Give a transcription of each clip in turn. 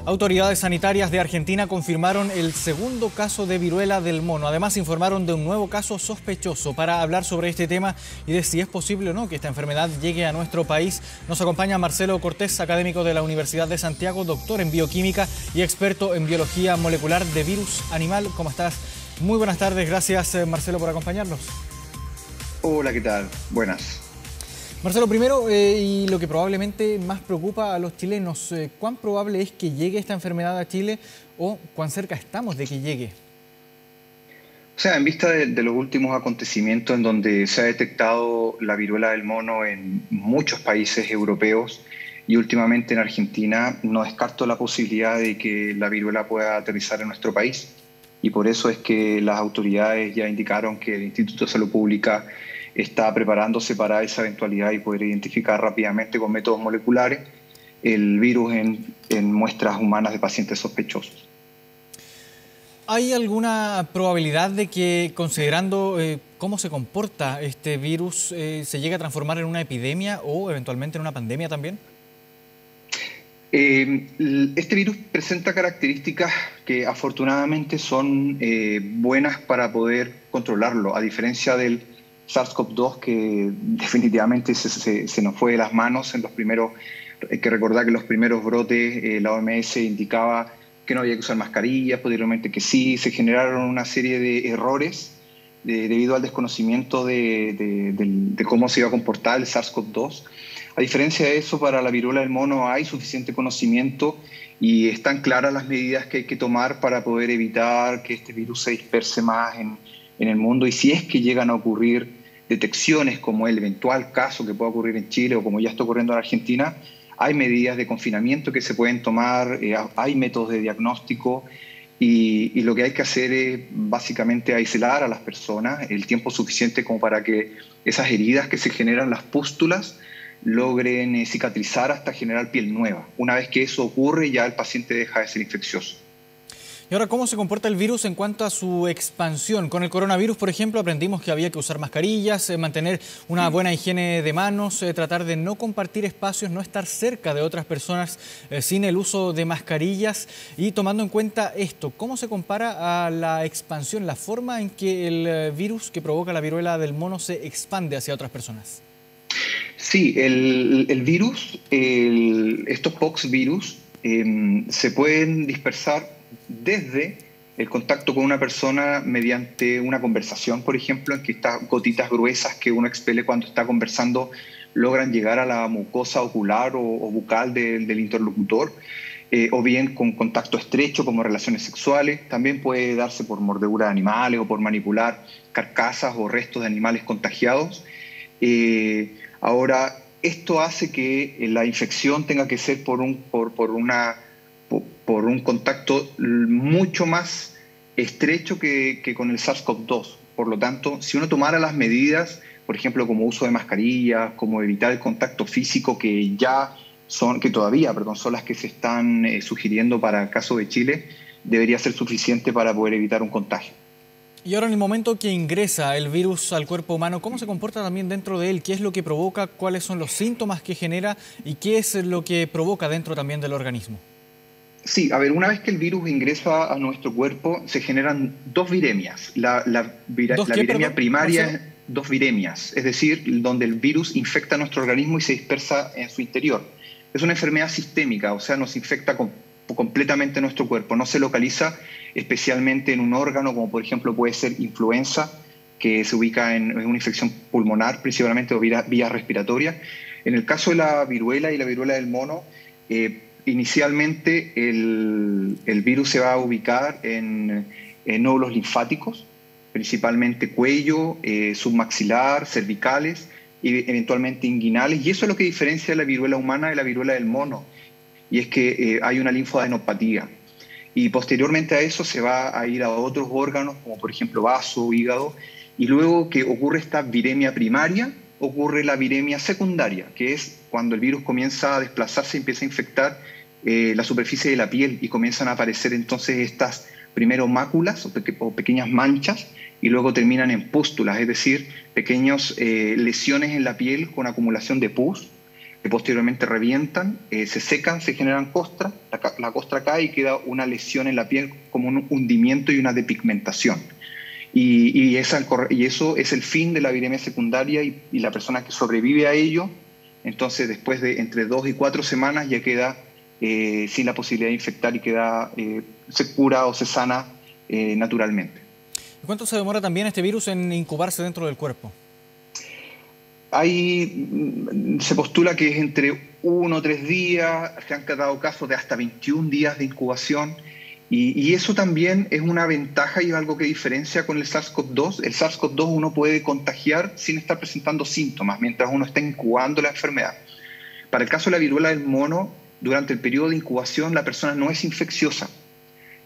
Autoridades sanitarias de Argentina confirmaron el segundo caso de viruela del mono. Además, informaron de un nuevo caso sospechoso. Para hablar sobre este tema y de si es posible o no que esta enfermedad llegue a nuestro país, nos acompaña Marcelo Cortés, académico de la Universidad de Santiago, doctor en bioquímica y experto en biología molecular de virus animal. ¿Cómo estás? Muy buenas tardes. Gracias, Marcelo, por acompañarnos. Hola, ¿qué tal? Buenas. Marcelo, primero, y lo que probablemente más preocupa a los chilenos, ¿cuán probable es que llegue esta enfermedad a Chile o cuán cerca estamos de que llegue? O sea, en vista de los últimos acontecimientos en donde se ha detectado la viruela del mono en muchos países europeos y últimamente en Argentina, no descarto la posibilidad de que la viruela pueda aterrizar en nuestro país. Y por eso es que las autoridades ya indicaron que el Instituto de Salud Pública está preparándose para esa eventualidad y poder identificar rápidamente con métodos moleculares el virus en muestras humanas de pacientes sospechosos. ¿Hay alguna probabilidad de que, considerando cómo se comporta este virus, se llegue a transformar en una epidemia o eventualmente en una pandemia también? Este virus presenta características que afortunadamente son buenas para poder controlarlo, a diferencia del SARS-CoV-2, que definitivamente se nos fue de las manos en los primeros. Hay que recordar que en los primeros brotes la OMS indicaba que no había que usar mascarillas, posteriormente que sí. Se generaron una serie de errores debido al desconocimiento de cómo se iba a comportar el SARS-CoV-2. A diferencia de eso, para la viruela del mono hay suficiente conocimiento y están claras las medidas que hay que tomar para poder evitar que este virus se disperse más en el mundo. Y si es que llegan a ocurrir detecciones como el eventual caso que pueda ocurrir en Chile o como ya está ocurriendo en Argentina, hay medidas de confinamiento que se pueden tomar, hay métodos de diagnóstico y lo que hay que hacer es básicamente aislar a las personas el tiempo suficiente como para que esas heridas que se generan, las pústulas, logren cicatrizar hasta generar piel nueva. Una vez que eso ocurre, ya el paciente deja de ser infeccioso. Y ahora, ¿cómo se comporta el virus en cuanto a su expansión? Con el coronavirus, por ejemplo, aprendimos que había que usar mascarillas, mantener una buena higiene de manos, tratar de no compartir espacios, no estar cerca de otras personas sin el uso de mascarillas. Y tomando en cuenta esto, ¿cómo se compara a la expansión, la forma en que el virus que provoca la viruela del mono se expande hacia otras personas? Sí, el virus, estos poxvirus, se pueden dispersar desde el contacto con una persona mediante una conversación, por ejemplo, en que estas gotitas gruesas que uno expele cuando está conversando logran llegar a la mucosa ocular o bucal del interlocutor, o bien con contacto estrecho como relaciones sexuales. También puede darse por mordedura de animales o por manipular carcasas o restos de animales contagiados. Ahora, esto hace que la infección tenga que ser por un contacto mucho más estrecho que con el SARS-CoV-2. Por lo tanto, si uno tomara las medidas, por ejemplo, como uso de mascarillas, como evitar el contacto físico, que todavía son las que se están sugiriendo para el caso de Chile, debería ser suficiente para poder evitar un contagio. Y ahora, en el momento que ingresa el virus al cuerpo humano, ¿cómo se comporta también dentro de él? ¿Qué es lo que provoca? ¿Cuáles son los síntomas que genera? ¿Y qué es lo que provoca dentro también del organismo? Sí, a ver, una vez que el virus ingresa a nuestro cuerpo, se generan dos viremias. La viremia primaria es dos viremias, es decir, donde el virus infecta nuestro organismo y se dispersa en su interior. Es una enfermedad sistémica, o sea, nos infecta completamente nuestro cuerpo. No se localiza especialmente en un órgano, como por ejemplo puede ser influenza, que se ubica en una infección pulmonar principalmente o vías respiratorias. En el caso de la viruela y la viruela del mono, inicialmente el virus se va a ubicar en nódulos linfáticos, principalmente cuello, submaxilar, cervicales y eventualmente inguinales. Y eso es lo que diferencia la viruela humana de la viruela del mono. Y es que hay una linfoadenopatía. Y posteriormente a eso se va a ir a otros órganos, como por ejemplo vaso, hígado. Y luego que ocurre esta viremia primaria, ocurre la viremia secundaria, que es cuando el virus comienza a desplazarse y empieza a infectar la superficie de la piel y comienzan a aparecer entonces estas primero máculas o pequeñas manchas y luego terminan en pústulas, es decir, pequeñas lesiones en la piel con acumulación de pus, posteriormente revientan, se secan, se generan costras, la costra cae y queda una lesión en la piel como un hundimiento y una depigmentación. Y eso es el fin de la viremia secundaria y la persona que sobrevive a ello, entonces después de entre 2 y 4 semanas ya queda sin la posibilidad de infectar y se cura o se sana naturalmente. ¿Cuánto se demora también este virus en incubarse dentro del cuerpo? Se postula que es entre 1 o 3 días, se han dado casos de hasta 21 días de incubación, y eso también es una ventaja y algo que diferencia con el SARS-CoV-2. El SARS-CoV-2 uno puede contagiar sin estar presentando síntomas mientras uno está incubando la enfermedad. Para el caso de la viruela del mono, durante el periodo de incubación la persona no es infecciosa.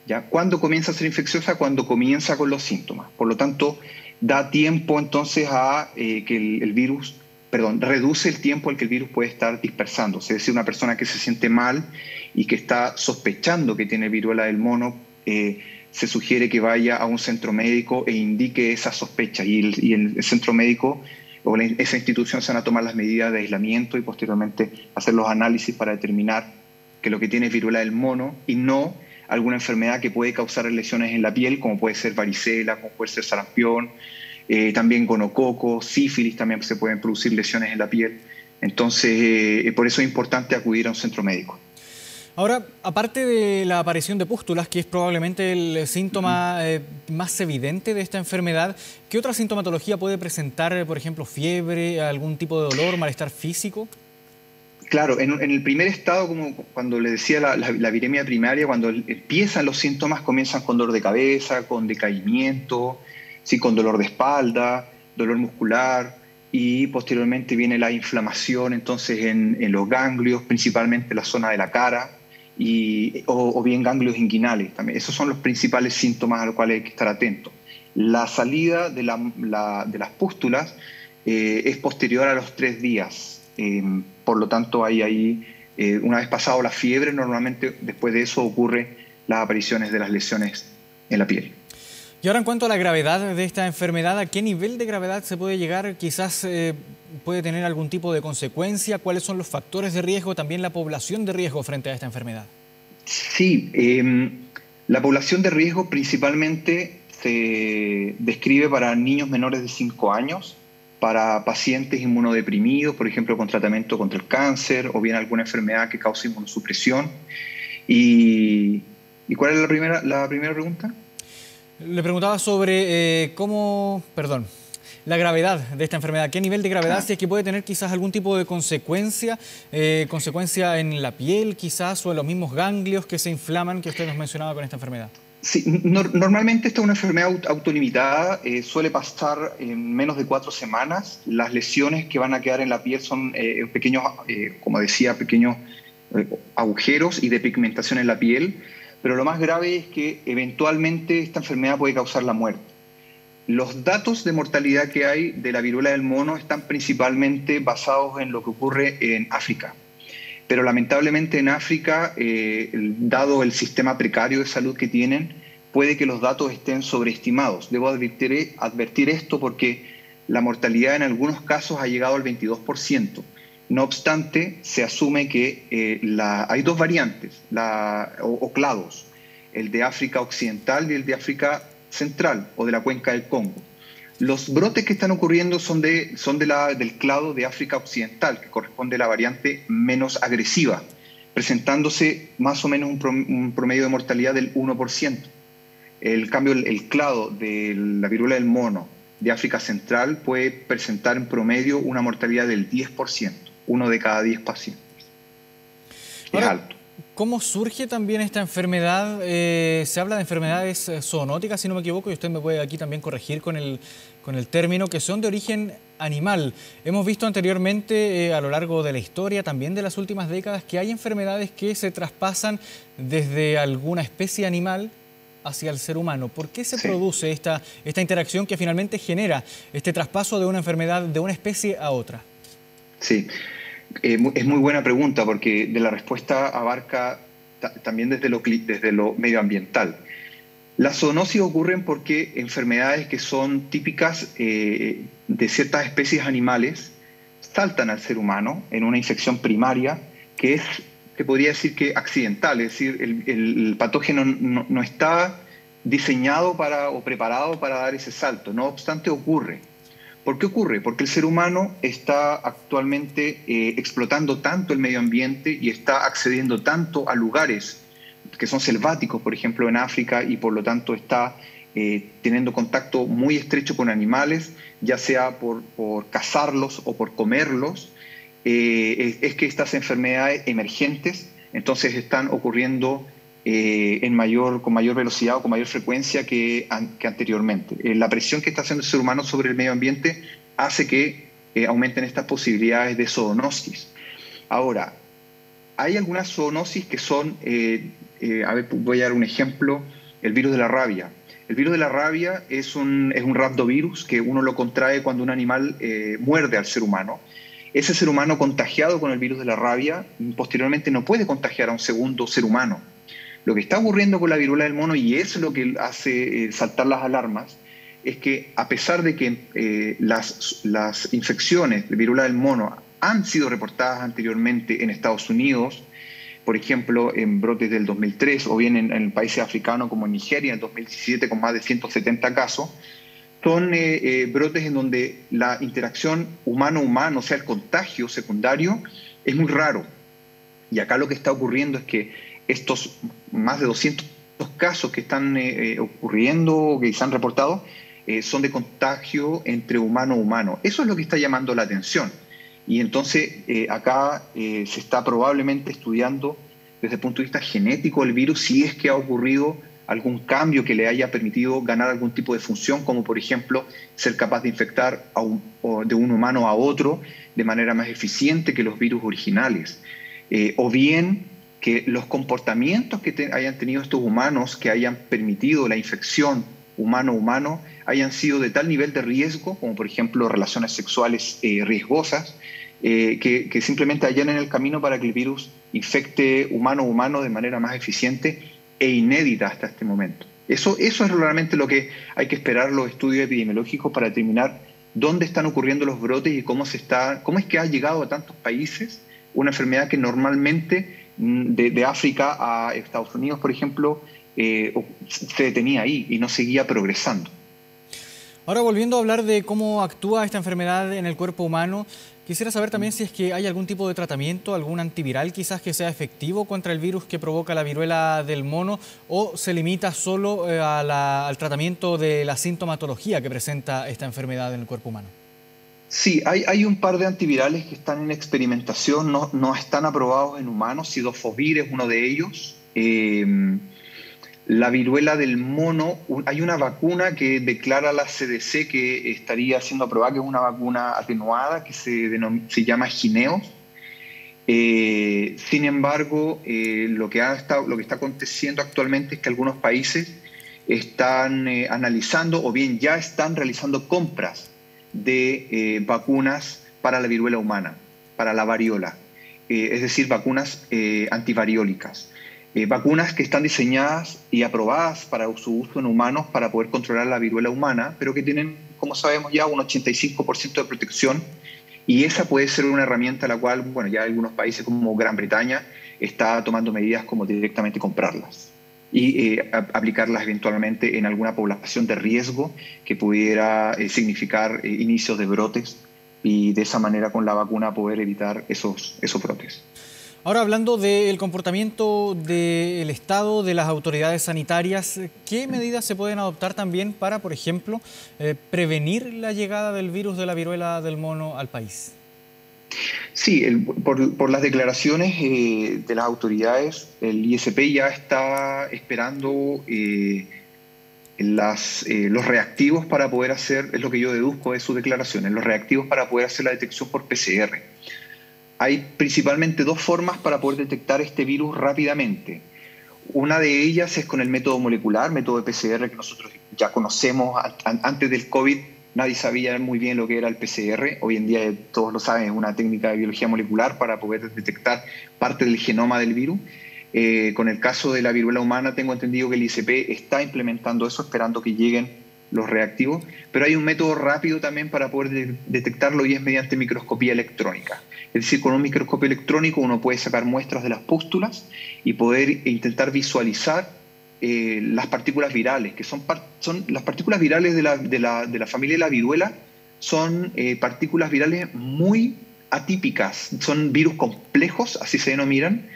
¿Ya? ¿Cuándo comienza a ser infecciosa? Cuando comienza con los síntomas. Por lo tanto, da tiempo entonces a que el virus, reduce el tiempo al que el virus puede estar dispersándose. Es decir, una persona que se siente mal y que está sospechando que tiene viruela del mono, se sugiere que vaya a un centro médico e indique esa sospecha. Y el centro médico o esa institución se van a tomar las medidas de aislamiento y posteriormente hacer los análisis para determinar que lo que tiene es viruela del mono y no alguna enfermedad que puede causar lesiones en la piel, como puede ser varicela, como puede ser sarampión, también gonococo, sífilis, también se pueden producir lesiones en la piel. Entonces, por eso es importante acudir a un centro médico. Ahora, aparte de la aparición de pústulas, que es probablemente el síntoma más evidente de esta enfermedad, ¿qué otra sintomatología puede presentar, por ejemplo, fiebre, algún tipo de dolor, malestar físico? Claro, en el primer estado, como cuando le decía la viremia primaria, cuando empiezan los síntomas, comienzan con dolor de cabeza, con decaimiento, ¿sí? Con dolor de espalda, dolor muscular, y posteriormente viene la inflamación entonces en los ganglios, principalmente en la zona de la cara, o bien ganglios inguinales también. Esos son los principales síntomas a los cuales hay que estar atentos. La salida de las pústulas es posterior a los 3 días. Por lo tanto, una vez pasado la fiebre, normalmente después de eso ocurren las apariciones de las lesiones en la piel. Y ahora, en cuanto a la gravedad de esta enfermedad, ¿a qué nivel de gravedad se puede llegar? Quizás puede tener algún tipo de consecuencia. ¿Cuáles son los factores de riesgo, también la población de riesgo frente a esta enfermedad? Sí, la población de riesgo principalmente se describe para niños menores de 5 años, para pacientes inmunodeprimidos, por ejemplo, con tratamiento contra el cáncer o bien alguna enfermedad que cause inmunosupresión. ¿Y cuál es la primera pregunta? Le preguntaba sobre la gravedad de esta enfermedad. ¿Qué nivel de gravedad? Si es que puede tener quizás algún tipo de consecuencia en la piel quizás o en los mismos ganglios que se inflaman que usted nos mencionaba con esta enfermedad. Sí, normalmente esta es una enfermedad autolimitada, suele pasar en menos de 4 semanas. Las lesiones que van a quedar en la piel son pequeños, como decía, pequeños agujeros y de pigmentación en la piel, pero lo más grave es que eventualmente esta enfermedad puede causar la muerte. Los datos de mortalidad que hay de la viruela del mono están principalmente basados en lo que ocurre en África. Pero lamentablemente en África, dado el sistema precario de salud que tienen, puede que los datos estén sobreestimados. Debo advertir esto porque la mortalidad en algunos casos ha llegado al 22%. No obstante, se asume que hay 2 variantes, o clados, el de África Occidental y el de África Central o de la cuenca del Congo. Los brotes que están ocurriendo son del clado de África Occidental, que corresponde a la variante menos agresiva, presentándose más o menos un promedio de mortalidad del 1%. El cambio, el clado de la viruela del mono de África Central puede presentar en promedio una mortalidad del 10%, 1 de cada 10 pacientes. Es alto. ¿Cómo surge también esta enfermedad? Se habla de enfermedades zoonóticas, si no me equivoco, y usted me puede aquí también corregir con el término, que son de origen animal. Hemos visto anteriormente, a lo largo de la historia, también de las últimas décadas, que hay enfermedades que se traspasan desde alguna especie animal hacia el ser humano. ¿Por qué se produce esta interacción que finalmente genera este traspaso de una enfermedad de una especie a otra? Sí. Es muy buena pregunta porque de la respuesta abarca también desde lo medioambiental. Las zoonosis ocurren porque enfermedades que son típicas de ciertas especies animales saltan al ser humano en una infección primaria que es, te podría decir que accidental, es decir, el patógeno no está diseñado o preparado para dar ese salto, no obstante ocurre. ¿Por qué ocurre? Porque el ser humano está actualmente explotando tanto el medio ambiente y está accediendo tanto a lugares que son selváticos, por ejemplo, en África, y por lo tanto está teniendo contacto muy estrecho con animales, ya sea por cazarlos o por comerlos, es que estas enfermedades emergentes entonces están ocurriendo con mayor velocidad o con mayor frecuencia que anteriormente. La presión que está haciendo el ser humano sobre el medio ambiente hace que aumenten estas posibilidades de zoonosis. Ahora, hay algunas zoonosis que son, voy a dar un ejemplo, el virus de la rabia. El virus de la rabia es un rhabdovirus que uno lo contrae cuando un animal muerde al ser humano. Ese ser humano contagiado con el virus de la rabia posteriormente no puede contagiar a un segundo ser humano. Lo que está ocurriendo con la viruela del mono, y eso es lo que hace saltar las alarmas, es que a pesar de que las infecciones de viruela del mono han sido reportadas anteriormente en Estados Unidos, por ejemplo, en brotes del 2003, o bien en países africanos como en Nigeria en el 2017 con más de 170 casos, son brotes en donde la interacción humano-humano, o sea, el contagio secundario, es muy raro. Y acá lo que está ocurriendo es que estos más de 200 casos que están ocurriendo, que se han reportado, son de contagio entre humano-humano. Eso es lo que está llamando la atención. Y entonces acá se está probablemente estudiando desde el punto de vista genético el virus, si es que ha ocurrido algún cambio que le haya permitido ganar algún tipo de función, como por ejemplo ser capaz de infectar de un humano a otro de manera más eficiente que los virus originales. O bien que los comportamientos que hayan tenido estos humanos que hayan permitido la infección humano-humano hayan sido de tal nivel de riesgo, como por ejemplo relaciones sexuales riesgosas, que simplemente allanen el camino para que el virus infecte humano-humano de manera más eficiente e inédita hasta este momento. Eso es realmente lo que hay que esperar los estudios epidemiológicos para determinar dónde están ocurriendo los brotes y cómo es que ha llegado a tantos países una enfermedad que normalmente de África a Estados Unidos, por ejemplo, se detenía ahí y no seguía progresando. Ahora, volviendo a hablar de cómo actúa esta enfermedad en el cuerpo humano, quisiera saber también si es que hay algún tipo de tratamiento, algún antiviral quizás que sea efectivo contra el virus que provoca la viruela del mono, o se limita solo al tratamiento de la sintomatología que presenta esta enfermedad en el cuerpo humano. Sí, hay un par de antivirales que están en experimentación, no están aprobados en humanos. Sidofovir es uno de ellos. La viruela del mono, hay una vacuna que declara la CDC que estaría siendo aprobada, que es una vacuna atenuada que se llama Jynneos. Sin embargo, lo que está aconteciendo actualmente es que algunos países están analizando o bien ya están realizando compras de vacunas para la viruela humana, para la variola, es decir, vacunas antivariólicas. Vacunas que están diseñadas y aprobadas para su uso en humanos para poder controlar la viruela humana, pero que tienen, como sabemos ya, un 85% de protección, y esa puede ser una herramienta a la cual, bueno, ya algunos países como Gran Bretaña está tomando medidas como directamente comprarlas y aplicarlas eventualmente en alguna población de riesgo que pudiera significar inicios de brotes, y de esa manera con la vacuna poder evitar esos brotes. Ahora, hablando del comportamiento del Estado, de las autoridades sanitarias, ¿qué medidas se pueden adoptar también para, por ejemplo, prevenir la llegada del virus de la viruela del mono al país? Sí, por las declaraciones de las autoridades, el ISP ya está esperando los reactivos para poder hacer, es lo que yo deduzco de sus declaraciones, los reactivos para poder hacer la detección por PCR. Hay principalmente dos formas para poder detectar este virus rápidamente. Una de ellas es con el método molecular, método de PCR que nosotros ya conocemos. Antes del COVID nadie sabía muy bien lo que era el PCR. Hoy en día todos lo saben, es una técnica de biología molecular para poder detectar parte del genoma del virus. Con el caso de la viruela humana tengo entendido que el ICP está implementando eso, esperando que lleguen los reactivos, pero hay un método rápido también para poder detectarlo y es mediante microscopía electrónica. Es decir, con un microscopio electrónico uno puede sacar muestras de las pústulas y poder intentar visualizar las partículas virales, que son las partículas virales de la familia de la viruela, son partículas virales muy atípicas, son virus complejos, así se denominan,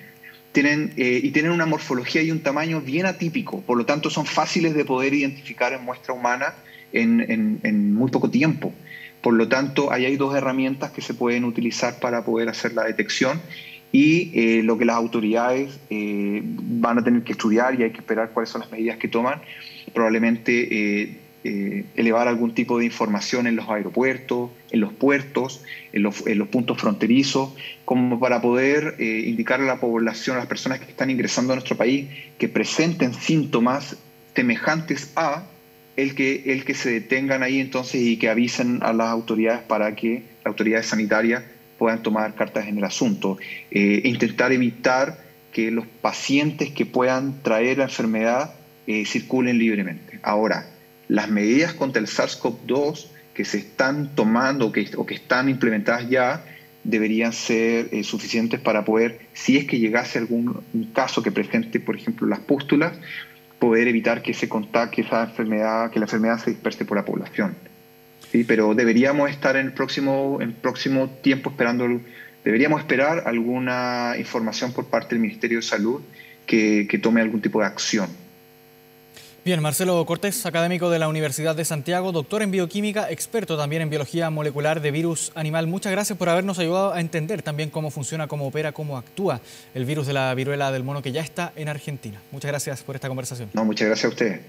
tienen una morfología y un tamaño bien atípico, por lo tanto son fáciles de poder identificar en muestra humana en muy poco tiempo. Por lo tanto, ahí hay dos herramientas que se pueden utilizar para poder hacer la detección y lo que las autoridades van a tener que estudiar y hay que esperar cuáles son las medidas que toman, probablemente elevar algún tipo de información en los aeropuertos, en los puertos, en los puntos fronterizos, como para poder indicarle a la población, a las personas que están ingresando a nuestro país, que presenten síntomas semejantes a el que se detengan ahí entonces y que avisen a las autoridades para que las autoridades sanitarias puedan tomar cartas en el asunto. Intentar evitar que los pacientes que puedan traer la enfermedad circulen libremente. Ahora, las medidas contra el SARS-CoV-2 que se están tomando o que están implementadas ya deberían ser suficientes para poder, si es que llegase algún caso que presente, por ejemplo, las pústulas, poder evitar que se contagie esa enfermedad, que la enfermedad se disperse por la población. ¿Sí? Pero deberíamos estar en próximo tiempo deberíamos esperar alguna información por parte del Ministerio de Salud que tome algún tipo de acción. Bien, Marcelo Cortés, académico de la Universidad de Santiago, doctor en bioquímica, experto también en biología molecular de virus animal. Muchas gracias por habernos ayudado a entender también cómo funciona, cómo opera, cómo actúa el virus de la viruela del mono que ya está en Argentina. Muchas gracias por esta conversación. No, muchas gracias a ustedes.